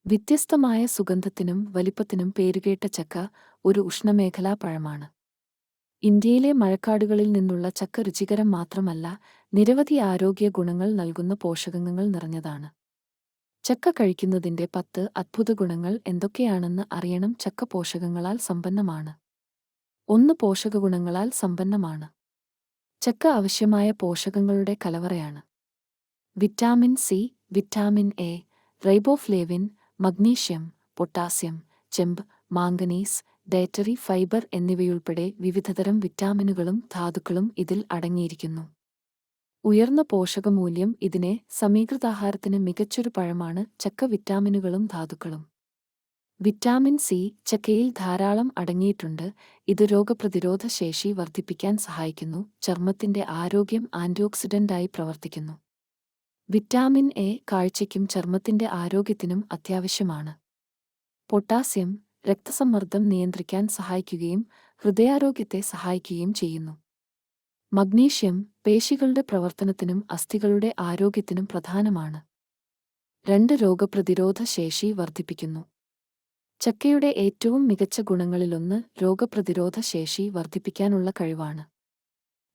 വ്യത്യസ്തമായ സുഗന്ധത്തിനും വലിപ്പത്തിനും പേരുകേട്ട ചക്ക ഒരു ഉഷ്ണമേഖലാ പഴമാണ്. ഇന്ത്യയിലെ മഴക്കാടുകളിൽ നിന്നുള്ള ചക്ക രുചികരം മാത്രമല്ല, നിരവധി ആരോഗ്യ ഗുണങ്ങൾ നൽകുന്ന പോഷകങ്ങൾ നിറഞ്ഞതാണ്. ചക്ക കഴിക്കുന്നതിന്റെ 10 അദ്ഭുത ഗുണങ്ങൾ എന്തൊക്കെയാണെന്ന് അറിയണം. ചക്ക പോഷകങ്ങളാൽ സമ്പന്നമാണ്. 1. പോഷകഗുണങ്ങളാൽ സമ്പന്നമാണ്. ചക്ക ആവശ്യമായ പോഷകങ്ങളുടെ കലവറയാണ്. Vitamin C, vitamin A, riboflavin, magnesium, potassium, ചെമ്പ്, മാംഗനീസ്, ഡയറ്ററി ഫൈബർ എന്നിവയുൾപ്പെടെ വിവിധതരം വിറ്റാമിനുകളും ധാതുക്കളും ഇതിൽ അടങ്ങിയിരിക്കുന്നു. ഉയർന്ന പോഷകമൂല്യം. ഇതിനെ സമീകൃതാഹാരത്തിന് മികച്ചൊരു പഴമാണ് ചക്ക. വിറ്റാമിനുകളും ധാതുക്കളും. വിറ്റാമിൻ സി ചക്കയിൽ ധാരാളം അടങ്ങിയിട്ടുണ്ട്. ഇത് രോഗപ്രതിരോധ ശേഷി വർദ്ധിപ്പിക്കാൻ സഹായിക്കുന്നു. ചർമ്മത്തിന്റെ ആരോഗ്യം. ആന്റിഓക്സിഡന്റായി പ്രവർത്തിക്കുന്നു. വിറ്റാമിൻ എ കാഴ്ചയ്ക്കും ചർമ്മത്തിന്റെ ആരോഗ്യത്തിനും അത്യാവശ്യമാണ്. പൊട്ടാസ്യം രക്തസമ്മർദ്ദം നിയന്ത്രിക്കാൻ സഹായിക്കുകയും ഹൃദയാരോഗ്യത്തെ സഹായിക്കുകയും ചെയ്യുന്നു. മഗ്നീഷ്യം പേശികളുടെ പ്രവർത്തനത്തിനും അസ്ഥികളുടെ ആരോഗ്യത്തിനും പ്രധാനമാണ്. 2. രോഗപ്രതിരോധ ശേഷി വർദ്ധിപ്പിക്കുന്നു. ചക്കയുടെ ഏറ്റവും മികച്ച ഗുണങ്ങളിലൊന്ന് രോഗപ്രതിരോധ ശേഷി വർദ്ധിപ്പിക്കാനുള്ള കഴിവാണ്.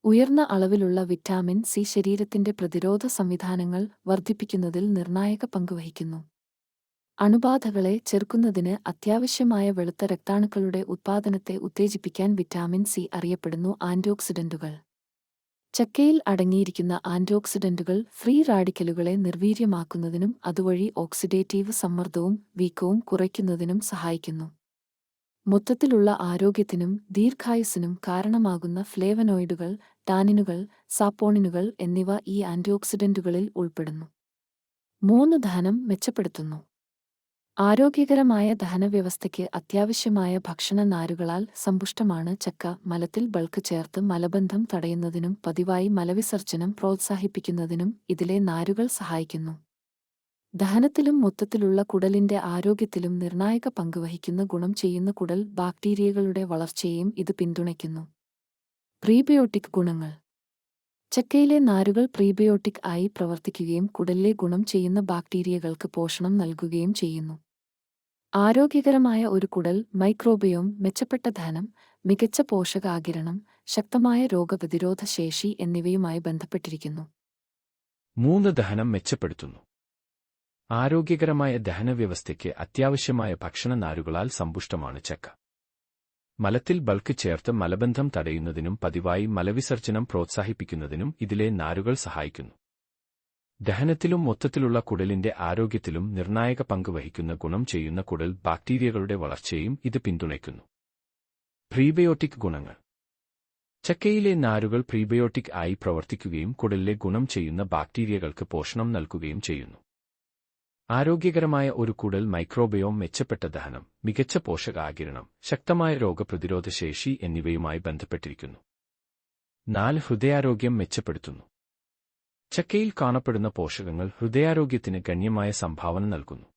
ഉയർന്ന അളവിലുള്ള വിറ്റാമിൻ സി ശരീരത്തിന്റെ പ്രതിരോധ സംവിധാനങ്ങൾ വർദ്ധിപ്പിക്കുന്നതിൽ നിർണായക പങ്കുവഹിക്കുന്നു. അണുബാധകളെ ചെറുക്കുന്നതിന് അത്യാവശ്യമായ വെളുത്ത രക്താണുക്കളുടെ ഉത്പാദനത്തെ ഉത്തേജിപ്പിക്കാൻ വിറ്റാമിൻ സി അറിയപ്പെടുന്നു. ആന്റിഓക്സിഡന്റുകൾ. ചക്കയിൽ അടങ്ങിയിരിക്കുന്ന ആന്റിഓക്സിഡന്റുകൾ ഫ്രീ റാഡിക്കലുകളെ നിർവീര്യമാക്കുന്നതിനും അതുവഴി ഓക്സിഡേറ്റീവ് സമ്മർദ്ദവും വീക്കവും കുറയ്ക്കുന്നതിനും സഹായിക്കുന്നു. മൊത്തത്തിലുള്ള ആരോഗ്യത്തിനും ദീർഘായുസ്സിനും കാരണമാകുന്ന ഫ്ലേവനോയിഡുകൾ, ടാനിനുകൾ, സാപ്പോണിനുകൾ എന്നിവ ഈ ആന്റിഓക്സിഡന്റുകളിൽ ഉൾപ്പെടുന്നു. 3. ദഹനം മെച്ചപ്പെടുത്തുന്നു. ആരോഗ്യകരമായ ദഹനവ്യവസ്ഥയ്ക്ക് അത്യാവശ്യമായ ഭക്ഷണ നാരുകളാൽ സമ്പുഷ്ടമാണ് ചക്ക. മലത്തിൽ ബൾക്ക് ചേർത്ത് മലബന്ധം തടയുന്നതിനും പതിവായി മലവിസർജനം പ്രോത്സാഹിപ്പിക്കുന്നതിനും ഇതിലെ നാരുകൾ സഹായിക്കുന്നു. ദഹനത്തിലും മൊത്തത്തിലുള്ള കുടലിന്റെ ആരോഗ്യത്തിലും നിർണായക പങ്കുവഹിക്കുന്ന ഗുണം ചെയ്യുന്ന കുടൽ ബാക്ടീരിയകളുടെ വളർച്ചയെയും ഇത് പിന്തുണയ്ക്കുന്നു. പ്രീബയോട്ടിക് ഗുണങ്ങൾ. ചക്കയിലെ നാരുകൾ പ്രീബയോട്ടിക് ആയി പ്രവർത്തിക്കുകയും കുടലിലെ ഗുണം ചെയ്യുന്ന ബാക്ടീരിയകൾക്ക് പോഷണം നൽകുകയും ചെയ്യുന്നു. ആരോഗ്യകരമായ ഒരു കുടൽ മൈക്രോബയോം, മെച്ചപ്പെട്ട ദഹനം, മികച്ച പോഷകാഗിരണം, ശക്തമായ രോഗപ്രതിരോധ ശേഷി എന്നിവയുമായി ബന്ധപ്പെട്ടിരിക്കുന്നു. 3. ദഹനം മെച്ചപ്പെടുത്തുന്നു. ആരോഗ്യകരമായ ദഹനവ്യവസ്ഥയ്ക്ക് അത്യാവശ്യമായ ഭക്ഷണ നാരുകളാൽ സമ്പുഷ്ടമാണ് ചക്ക. മലത്തിൽ ബൾക്ക് ചേർത്ത് മലബന്ധം തടയുന്നതിനും പതിവായി മലവിസർജനം പ്രോത്സാഹിപ്പിക്കുന്നതിനും ഇതിലെ നാരുകൾ സഹായിക്കുന്നു. ദഹനത്തിലും മൊത്തത്തിലുള്ള കുടലിന്റെ ആരോഗ്യത്തിലും നിർണായക പങ്ക് വഹിക്കുന്ന ഗുണം ചെയ്യുന്ന കുടൽ ബാക്ടീരിയകളുടെ വളർച്ചയെയും ഇത് പിന്തുണയ്ക്കുന്നു. പ്രീബയോട്ടിക് ഗുണങ്ങൾ. ചക്കയിലെ നാരുകൾ പ്രീബയോട്ടിക് ആയി പ്രവർത്തിക്കുകയും കുടലിലെ ഗുണം ചെയ്യുന്ന ബാക്ടീരിയകൾക്ക് പോഷണം നൽകുകയും ചെയ്യുന്നു. ആരോഗ്യകരമായ ഒരു കുടൽ മൈക്രോബയോം, മെച്ചപ്പെട്ട ദഹനം, മികച്ച പോഷകാഗിരണം, ശക്തമായ രോഗപ്രതിരോധ ശേഷി എന്നിവയുമായി ബന്ധപ്പെട്ടിരിക്കുന്നു. 4. ഹൃദയാരോഗ്യം മെച്ചപ്പെടുത്തുന്നു. ചക്കയിൽ കാണപ്പെടുന്ന പോഷകങ്ങൾ ഹൃദയാരോഗ്യത്തിന് ഗണ്യമായ സംഭാവന നൽകുന്നു.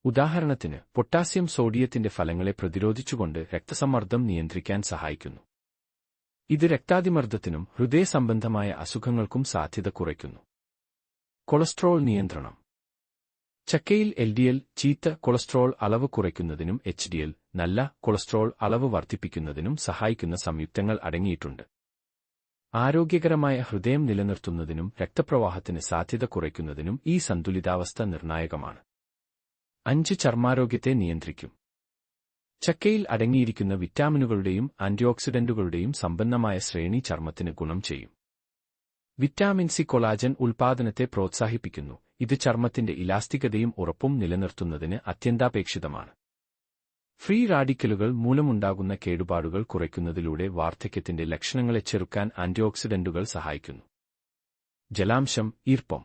ഉദാഹരണത്തിന്, പൊട്ടാസ്യം സോഡിയത്തിന്റെ ഫലങ്ങളെ പ്രതിരോധിച്ചുകൊണ്ട് രക്തസമ്മർദ്ദം നിയന്ത്രിക്കാൻ സഹായിക്കുന്നു. ഇത് രക്താതിമർദ്ദത്തിനും ഹൃദയസംബന്ധമായ അസുഖങ്ങൾക്കും സാധ്യത കുറയ്ക്കുന്നു. കൊളസ്ട്രോൾ നിയന്ത്രണം. ചക്കയിൽ LDL ചീത്ത കൊളസ്ട്രോൾ അളവ് കുറയ്ക്കുന്നതിനും HDL നല്ല കൊളസ്ട്രോൾ അളവ് വർദ്ധിപ്പിക്കുന്നതിനും സഹായിക്കുന്ന സംയുക്തങ്ങൾ അടങ്ങിയിട്ടുണ്ട്. ആരോഗ്യകരമായ ഹൃദയം നിലനിർത്തുന്നതിനും രക്തപ്രവാഹത്തിന് സാധ്യത കുറയ്ക്കുന്നതിനും ഈ സന്തുലിതാവസ്ഥ നിർണായകമാണ്. 5. ചർമ്മാരോഗ്യത്തെ നിയന്ത്രിക്കും. ചക്കയിൽ അടങ്ങിയിരിക്കുന്ന വിറ്റാമിനുകളുടെയും ആന്റിഓക്സിഡന്റുകളുടെയും സമ്പന്നമായ ശ്രേണി ചർമ്മത്തിന് ഗുണം ചെയ്യും. വിറ്റാമിൻ സി കൊളാജൻ ഉൽപാദനത്തെ പ്രോത്സാഹിപ്പിക്കുന്നു. ഇത് ചർമ്മത്തിന്റെ ഇലാസ്തികതയും ഉറപ്പും നിലനിർത്തുന്നതിന് അത്യന്താപേക്ഷിതമാണ്. ഫ്രീ റാഡിക്കലുകൾ മൂലമുണ്ടാകുന്ന കേടുപാടുകൾ കുറയ്ക്കുന്നതിലൂടെ വാർദ്ധക്യത്തിന്റെ ലക്ഷണങ്ങളെ ചെറുക്കാൻ ആന്റിഓക്സിഡന്റുകൾ സഹായിക്കുന്നു. ജലാംശം, ഈർപ്പം.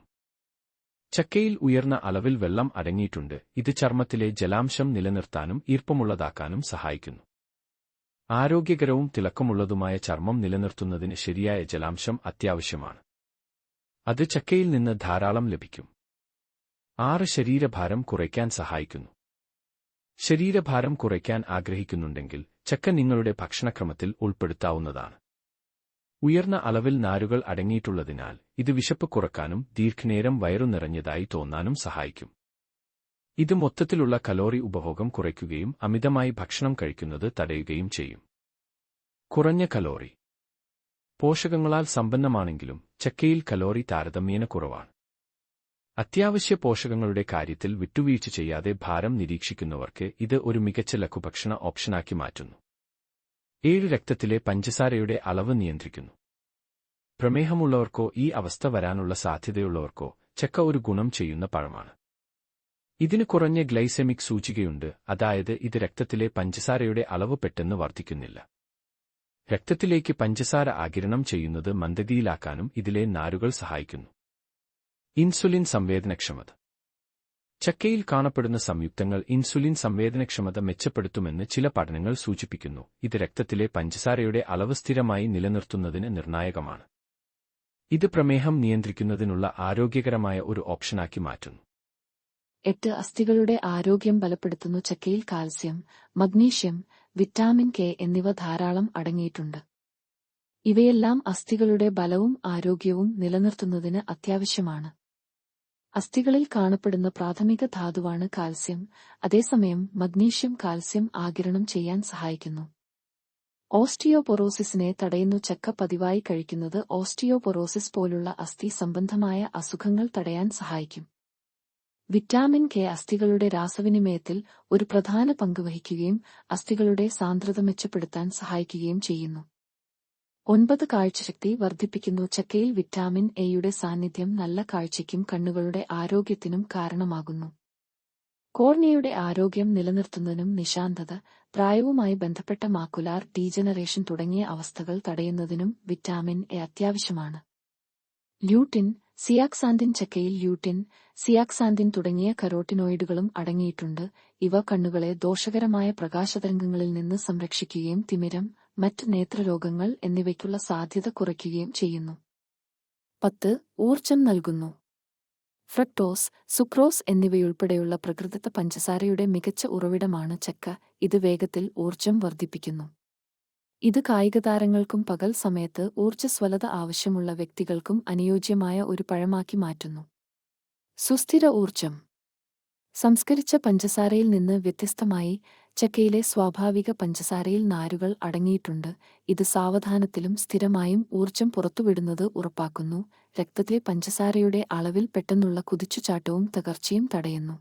ചക്കയിൽ ഉയർന്ന അളവിൽ വെള്ളം അടങ്ങിയിട്ടുണ്ട്. ഇത് ചർമ്മത്തിലെ ജലാംശം നിലനിർത്താനും ഈർപ്പമുള്ളതാക്കാനും സഹായിക്കുന്നു. ആരോഗ്യകരവും തിളക്കമുള്ളതുമായ ചർമ്മം നിലനിർത്തുന്നതിന് ശരിയായ ജലാംശം അത്യാവശ്യമാണ്. അത് ചക്കയിൽ നിന്ന് ധാരാളം ലഭിക്കും. 6. ശരീരഭാരം കുറയ്ക്കാൻ സഹായിക്കുന്നു. ശരീരഭാരം കുറയ്ക്കാൻ ആഗ്രഹിക്കുന്നുണ്ടെങ്കിൽ ചക്ക നിങ്ങളുടെ ഭക്ഷണക്രമത്തിൽ ഉൾപ്പെടുത്താവുന്നതാണ്. ഉയർന്ന അളവിൽ നാരുകൾ അടങ്ങിയിട്ടുള്ളതിനാൽ ഇത് വിശപ്പ് കുറക്കാനും ദീർഘനേരം വയറു നിറഞ്ഞതായി തോന്നാനും സഹായിക്കും. ഇത് മൊത്തത്തിലുള്ള കലോറി ഉപഭോഗം കുറയ്ക്കുകയും അമിതമായി ഭക്ഷണം കഴിക്കുന്നത് തടയുകയും ചെയ്യും. കുറഞ്ഞ കലോറി. പോഷകങ്ങളാൽ സമ്പന്നമാണെങ്കിലും ചക്കയിൽ കലോറി താരതമ്യേന കുറവാണ്. അത്യാവശ്യ പോഷകങ്ങളുടെ കാര്യത്തിൽ വിട്ടുവീഴ്ച ചെയ്യാതെ ഭാരം നിരീക്ഷിക്കുന്നവർക്ക് ഇത് ഒരു മികച്ച ലഘുഭക്ഷണ ഓപ്ഷനാക്കി മാറ്റുന്നു. 7 രക്തത്തിലെ പഞ്ചസാരയുടെ അളവ് നിയന്ത്രിക്കുന്നു. പ്രമേഹമുള്ളവർക്കോ ഈ അവസ്ഥ വരാനുള്ള സാധ്യതയുള്ളവർക്കോ ചക്ക ഒരു ഗുണം ചെയ്യുന്ന പഴമാണ്. ഇതിന് കുറഞ്ഞ ഗ്ലൈസെമിക് സൂചികയുണ്ട്, അതായത് ഇത് രക്തത്തിലെ പഞ്ചസാരയുടെ അളവ് പെട്ടെന്ന് വർദ്ധിക്കുന്നില്ല. രക്തത്തിലേക്ക് പഞ്ചസാര ആഗിരണം ചെയ്യുന്നത് മന്ദഗതിയിലാക്കാനും ഇതിലെ നാരുകൾ സഹായിക്കുന്നു. ഇൻസുലിൻ സംവേദനക്ഷമത. ചക്കയിൽ കാണപ്പെടുന്ന സംയുക്തങ്ങൾ ഇൻസുലിൻ സംവേദനക്ഷമത മെച്ചപ്പെടുത്തുമെന്ന് ചില പഠനങ്ങൾ സൂചിപ്പിക്കുന്നു. ഇത് രക്തത്തിലെ പഞ്ചസാരയുടെ അളവ് സ്ഥിരമായി നിലനിർത്തുന്നതിന് നിർണായകമാണ്. ഇത് പ്രമേഹം നിയന്ത്രിക്കുന്നതിനുള്ള ആരോഗ്യകരമായ ഒരു ഓപ്ഷനാക്കി മാറ്റുന്നു. 8 അസ്ഥികളുടെ ആരോഗ്യം ബലപ്പെടുത്തുന്നു. ചക്കയിൽ കാൽസ്യം, മഗ്നീഷ്യം, വിറ്റാമിൻ കെ എന്നിവ ധാരാളം അടങ്ങിയിട്ടുണ്ട്. ഇവയെല്ലാം അസ്ഥികളുടെ ബലവും ആരോഗ്യവും നിലനിർത്തുന്നതിന് അത്യാവശ്യമാണ്. അസ്ഥികളിൽ കാണപ്പെടുന്ന പ്രാഥമിക ധാതുവാണ് കാൽസ്യം. അതേസമയം മഗ്നീഷ്യം കാൽസ്യം ആഗിരണം ചെയ്യാൻ സഹായിക്കുന്നു. ഓസ്റ്റിയോപൊറോസിസിനെ തടയുന്നു. ചക്ക പതിവായി കഴിക്കുന്നത് ഓസ്റ്റിയോപൊറോസിസ് പോലുള്ള അസ്ഥി സംബന്ധമായ അസുഖങ്ങൾ തടയാൻ സഹായിക്കും. വിറ്റാമിൻ കെ അസ്ഥികളുടെ രാസവിനിമയത്തിൽ ഒരു പ്രധാന പങ്ക് വഹിക്കുകയും അസ്ഥികളുടെ സാന്ദ്രത മെച്ചപ്പെടുത്താൻ സഹായിക്കുകയും ചെയ്യുന്നു. 9 കാഴ്ചശക്തി വർദ്ധിപ്പിക്കുന്നു. ചക്കയിൽ വിറ്റാമിൻ എയുടെ സാന്നിധ്യം നല്ല കാഴ്ചയ്ക്കും കണ്ണുകളുടെ ആരോഗ്യത്തിനും കാരണമാകുന്നു. കോർണിയയുടെ ആരോഗ്യം നിലനിർത്തുന്നതിനും നിശാന്തത, പ്രായവുമായി ബന്ധപ്പെട്ട മാക്കുലാർ ഡീജനറേഷൻ തുടങ്ങിയ അവസ്ഥകൾ തടയുന്നതിനും വിറ്റാമിൻ എ അത്യാവശ്യമാണ്. Lutein, zeaxanthin. ചക്കയിൽ ല്യൂട്ടിൻ, സിയാക്സാന്തിൻ തുടങ്ങിയ കരോട്ടിനോയിഡുകളും അടങ്ങിയിട്ടുണ്ട്. ഇവ കണ്ണുകളെ ദോഷകരമായ പ്രകാശതരംഗങ്ങളിൽ നിന്ന് സംരക്ഷിക്കുകയും തിമിരം, മറ്റ് നേത്രരോഗങ്ങൾ എന്നിവയ്ക്കുള്ള സാധ്യത കുറയ്ക്കുകയും ചെയ്യുന്നു. 10 ഊർജ്ജം നൽകുന്നു. ഫ്രക്ടോസ്, സുക്രോസ് എന്നിവയുൾപ്പെടെയുള്ള പ്രകൃതിദത്ത പഞ്ചസാരയുടെ മികച്ച ഉറവിടമാണ് ചക്ക. ഇത് വേഗത്തിൽ ഊർജ്ജം വർദ്ധിപ്പിക്കുന്നു. ഇത് കായികതാരങ്ങൾക്കും പകൽ സമയത്ത് ഊർജ്ജസ്വലത ആവശ്യമുള്ള വ്യക്തികൾക്കും അനുയോജ്യമായ ഒരു പഴമാക്കി മാറ്റുന്നു. സുസ്ഥിര ഊർജ്ജം. സംസ്കരിച്ച പഞ്ചസാരയിൽ നിന്ന് വ്യത്യസ്തമായി ചക്കയിലെ സ്വാഭാവിക പഞ്ചസാരയിൽ നാരുകൾ അടങ്ങിയിട്ടുണ്ട്. ഇത് സാവധാനത്തിലും സ്ഥിരമായും ഊർജ്ജം പുറത്തുവിടുന്നത് ഉറപ്പാക്കുന്നു. രക്തത്തിലെ പഞ്ചസാരയുടെ അളവിൽ പെട്ടെന്നുള്ള കുതിച്ചുചാട്ടവും തകർച്ചയും തടയുന്നു.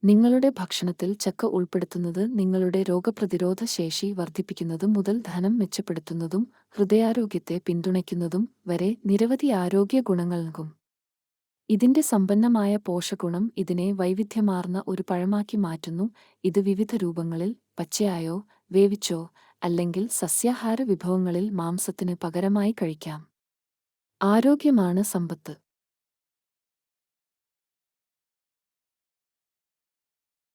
നിങ്ങളുടെ ഭക്ഷണത്തിൽ ചക്ക ഉൾപ്പെടുത്തുന്നത് നിങ്ങളുടെ രോഗപ്രതിരോധ ശേഷി വർദ്ധിപ്പിക്കുന്നത് മുതൽ ധനം മെച്ചപ്പെടുത്തുന്നതും ഹൃദയാരോഗ്യത്തെ പിന്തുണയ്ക്കുന്നതും വരെ നിരവധി ആരോഗ്യ ഗുണങ്ങൾ നൽകും. ഇതിന്റെ സമ്പന്നമായ പോഷകഗുണം ഇതിനെ വൈവിധ്യമാർന്ന ഒരു പഴമാക്കി മാറ്റുന്നു. ഇത് വിവിധ രൂപങ്ങളിൽ, പച്ചയായോ വേവിച്ചോ അല്ലെങ്കിൽ സസ്യാഹാര വിഭവങ്ങളിൽ മാംസത്തിന് പകരമായി കഴിക്കാം. ആരോഗ്യമാണ് സമ്പത്ത്.